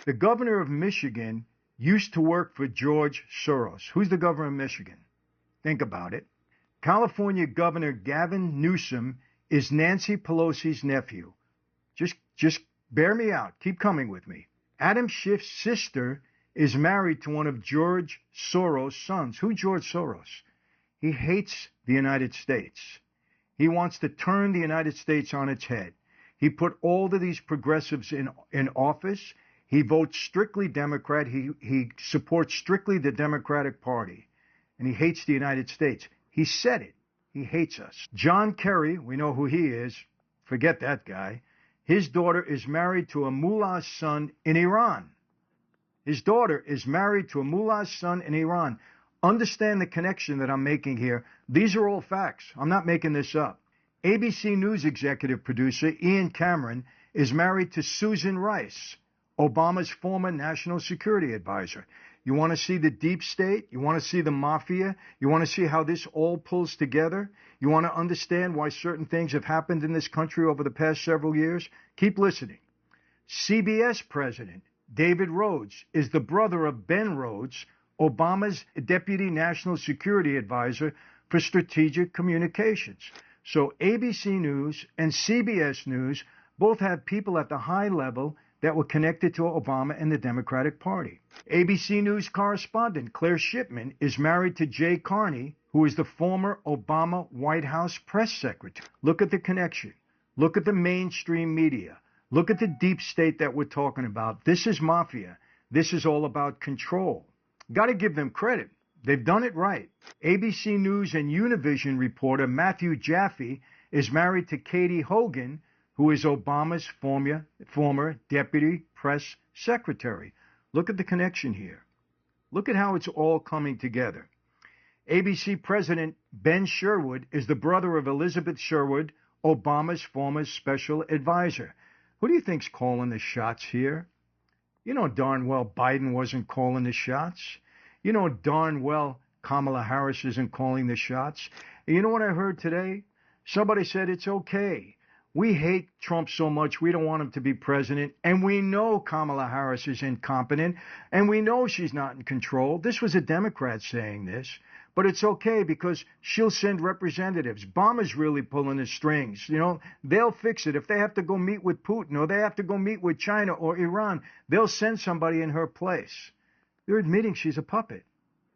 The governor of Michigan used to work for George Soros. Who's the governor of Michigan? Think about it. California Governor Gavin Newsom is Nancy Pelosi's nephew. Just bear me out. Keep coming with me. Adam Schiff's sister is married to one of George Soros' sons. Who George Soros? He hates the United States. He wants to turn the United States on its head. He put all of these progressives in office. He votes strictly Democrat. He supports strictly the Democratic Party. And he hates the United States. He said it. He hates us. John Kerry, we know who he is. Forget that guy. His daughter is married to a mullah's son in Iran. His daughter is married to a mullah's son in Iran. Understand the connection that I'm making here. These are all facts. I'm not making this up. ABC News executive producer Ian Cameron is married to Susan Rice, Obama's former national security advisor. You want to see the deep state? You want to see the mafia? You want to see how this all pulls together? You want to understand why certain things have happened in this country over the past several years? Keep listening. CBS president David Rhodes is the brother of Ben Rhodes, Obama's deputy national security advisor for strategic communications. So ABC News and CBS News both have people at the high level that were connected to Obama and the Democratic Party. ABC News correspondent Claire Shipman is married to Jay Carney, who is the former Obama White House press secretary. Look at the connection. Look at the mainstream media. Look at the deep state that we're talking about. This is mafia. This is all about control. Got to give them credit. They've done it right. ABC News and Univision reporter Matthew Jaffe is married to Katie Hogan, who is Obama's former deputy press secretary. Look at the connection here. Look at how it's all coming together. ABC President Ben Sherwood is the brother of Elizabeth Sherwood, Obama's former special advisor. Who do you think's calling the shots here? You know darn well Biden wasn't calling the shots. You know darn well Kamala Harris isn't calling the shots. And you know what I heard today? Somebody said it's okay. We hate Trump so much we don't want him to be president, and we know Kamala Harris is incompetent, and we know she's not in control. This was a Democrat saying this, but it's okay because she'll send representatives. Obama's really pulling the strings. You know, they'll fix it. If they have to go meet with Putin or they have to go meet with China or Iran, they'll send somebody in her place. They're admitting she's a puppet,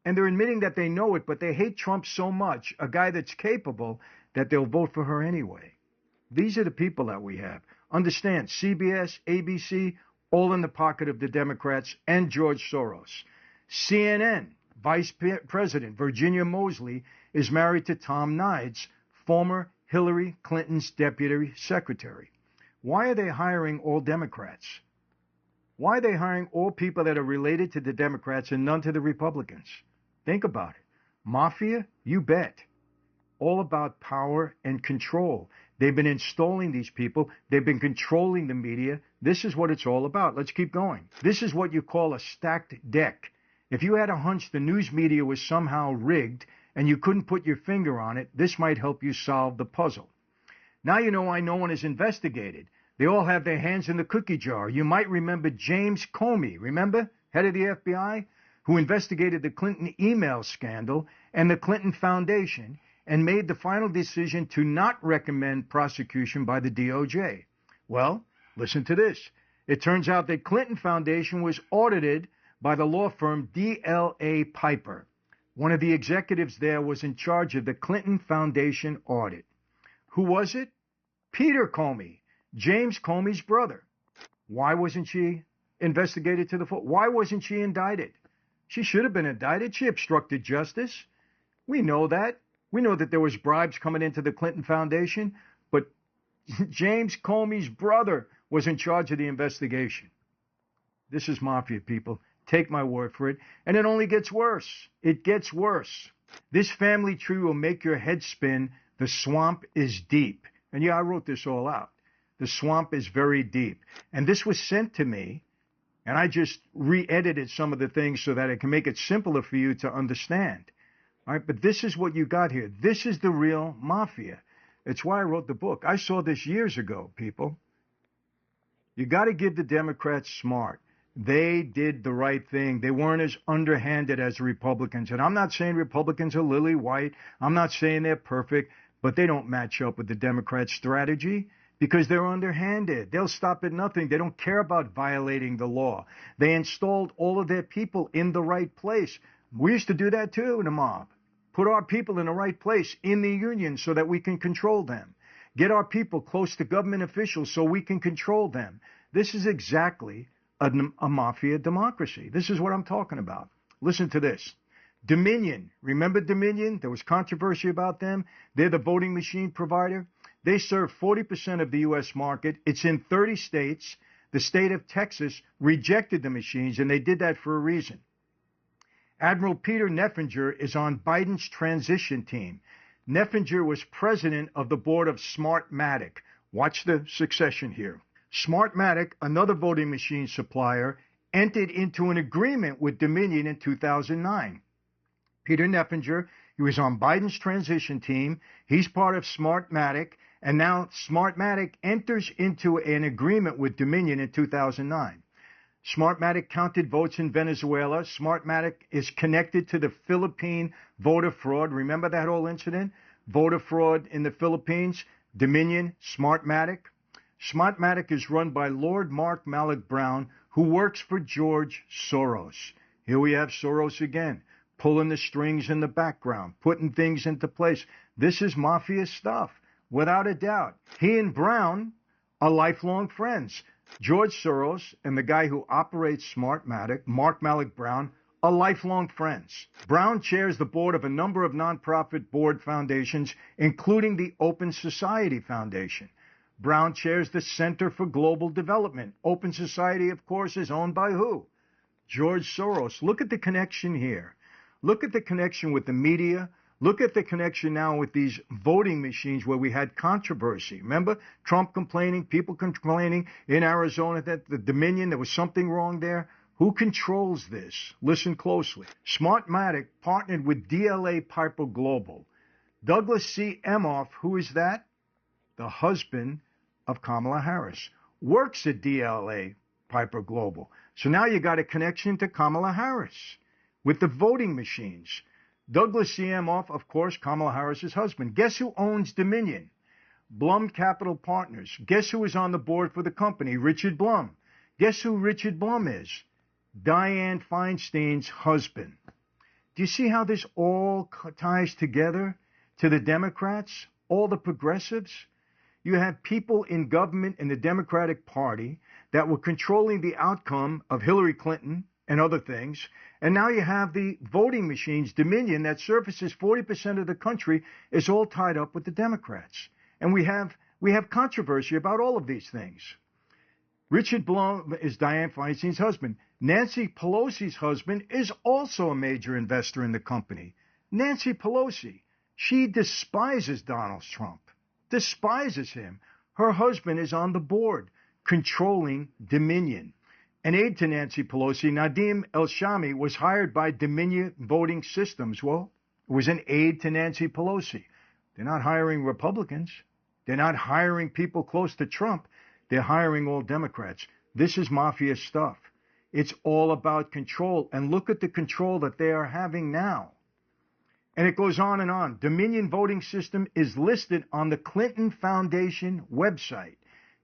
and they're admitting that they know it, but they hate Trump so much, a guy that's capable, that they'll vote for her anyway. These are the people that we have. Understand, CBS, ABC, all in the pocket of the Democrats and George Soros. CNN, Vice President Virginia Mosley is married to Tom Nides, former Hillary Clinton's deputy secretary. Why are they hiring all Democrats? Why are they hiring all people that are related to the Democrats and none to the Republicans? Think about it. Mafia? You bet. All about power and control. They've been installing these people. They've been controlling the media. This is what it's all about. Let's keep going. This is what you call a stacked deck. If you had a hunch the news media was somehow rigged and you couldn't put your finger on it, this might help you solve the puzzle. Now you know why no one is investigated. They all have their hands in the cookie jar. You might remember James Comey, remember? Head of the FBI, who investigated the Clinton email scandal and the Clinton Foundation, and made the final decision to not recommend prosecution by the DOJ. Well, listen to this. It turns out that Clinton Foundation was audited by the law firm DLA Piper. One of the executives there was in charge of the Clinton Foundation audit. Who was it? Peter Comey, James Comey's brother. Why wasn't she investigated to the full? Why wasn't she indicted? She should have been indicted. She obstructed justice. We know that. We know that there was bribes coming into the Clinton Foundation, but James Comey's brother was in charge of the investigation. This is mafia, people. Take my word for it. And it only gets worse. It gets worse. This family tree will make your head spin. The swamp is deep. And yeah, I wrote this all out. The swamp is very deep. And this was sent to me, and I just re-edited some of the things so that I can make it simpler for you to understand. All right, but this is what you got here. This is the real mafia. It's why I wrote the book. I saw this years ago, people. You got to give the Democrats smart. They did the right thing. They weren't as underhanded as Republicans. And I'm not saying Republicans are lily white. I'm not saying they're perfect, but they don't match up with the Democrats' strategy because they're underhanded. They'll stop at nothing. They don't care about violating the law. They installed all of their people in the right place. We used to do that too in the mob. Put our people in the right place in the union so that we can control them. Get our people close to government officials so we can control them. This is exactly a mafia democracy. This is what I'm talking about. Listen to this. Dominion. Remember Dominion? There was controversy about them. They're the voting machine provider. They serve 40% of the U.S. market. It's in 30 states. The state of Texas rejected the machines, and they did that for a reason. Admiral Peter Neffenger is on Biden's transition team. Neffenger was president of the board of Smartmatic. Watch the succession here. Smartmatic, another voting machine supplier, entered into an agreement with Dominion in 2009. Peter Neffenger, he was on Biden's transition team. He's part of Smartmatic, and now Smartmatic enters into an agreement with Dominion in 2009. Smartmatic counted votes in Venezuela. Smartmatic is connected to the Philippine voter fraud. Remember that whole incident? Voter fraud in the Philippines. Dominion, Smartmatic. Smartmatic is run by Lord Mark Malloch Brown, who works for George Soros. Here we have Soros again, pulling the strings in the background, putting things into place. This is mafia stuff, without a doubt. He and Brown are lifelong friends. George Soros and the guy who operates Smartmatic, Mark Malloch Brown, are lifelong friends. Brown chairs the board of a number of nonprofit board foundations, including the Open Society Foundation. Brown chairs the Center for Global Development. Open Society, of course, is owned by who? George Soros. Look at the connection here. Look at the connection with the media. Look at the connection now with these voting machines where we had controversy. Remember Trump complaining, people complaining in Arizona that the Dominion, there was something wrong there? Who controls this? Listen closely. Smartmatic partnered with DLA Piper Global. Douglas C. Emhoff, who is that? The husband of Kamala Harris, works at DLA Piper Global. So now you got a connection to Kamala Harris with the voting machines. Douglas C. Emhoff, of course, Kamala Harris's husband. Guess who owns Dominion? Blum Capital Partners. Guess who is on the board for the company? Richard Blum. Guess who Richard Blum is? Dianne Feinstein's husband. Do you see how this all ties together to the Democrats, all the progressives? You have people in government in the Democratic Party that were controlling the outcome of Hillary Clinton and other things. And now you have the voting machines, Dominion, that services 40% of the country, is all tied up with the Democrats. And we have controversy about all of these things. Richard Blum is Dianne Feinstein's husband. Nancy Pelosi's husband is also a major investor in the company. Nancy Pelosi, she despises Donald Trump. Despises him. Her husband is on the board, controlling Dominion. An aide to Nancy Pelosi, Nadim El-Shami, was hired by Dominion Voting Systems. Well, it was an aide to Nancy Pelosi. They're not hiring Republicans. They're not hiring people close to Trump. They're hiring all Democrats. This is mafia stuff. It's all about control. And look at the control that they are having now. And it goes on and on. Dominion voting system is listed on the Clinton Foundation website.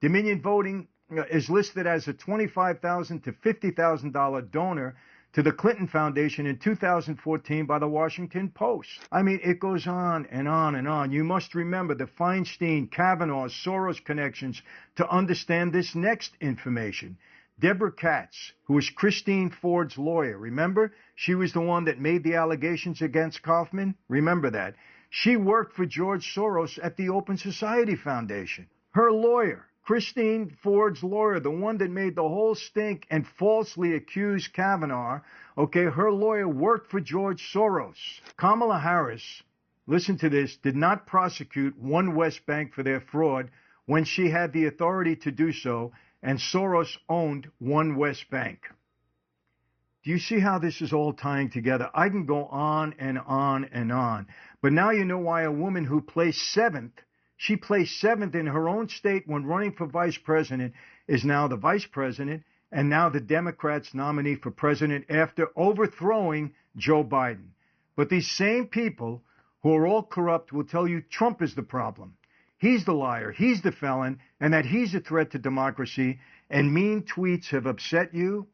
Dominion voting is listed as a $25,000 to $50,000 donor to the Clinton Foundation in 2014 by the Washington Post. I mean, it goes on and on and on. You must remember the Feinstein, Kavanaugh, Soros connections to understand this next information. Deborah Katz, who was Christine Ford's lawyer, remember? She was the one that made the allegations against Kaufman. Remember that. She worked for George Soros at the Open Society Foundation. Her lawyer, Christine Ford's lawyer, the one that made the whole stink and falsely accused Kavanaugh, okay, her lawyer worked for George Soros. Kamala Harris, listen to this, did not prosecute One West Bank for their fraud when she had the authority to do so, and Soros owned One West Bank. Do you see how this is all tying together? I can go on and on and on. But now you know why a woman who placed seventh, she placed seventh in her own state when running for vice president, is now the vice president and now the Democrats' nominee for president after overthrowing Joe Biden. But these same people who are all corrupt will tell you Trump is the problem. He's the liar, he's the felon, and that he's a threat to democracy, and mean tweets have upset you,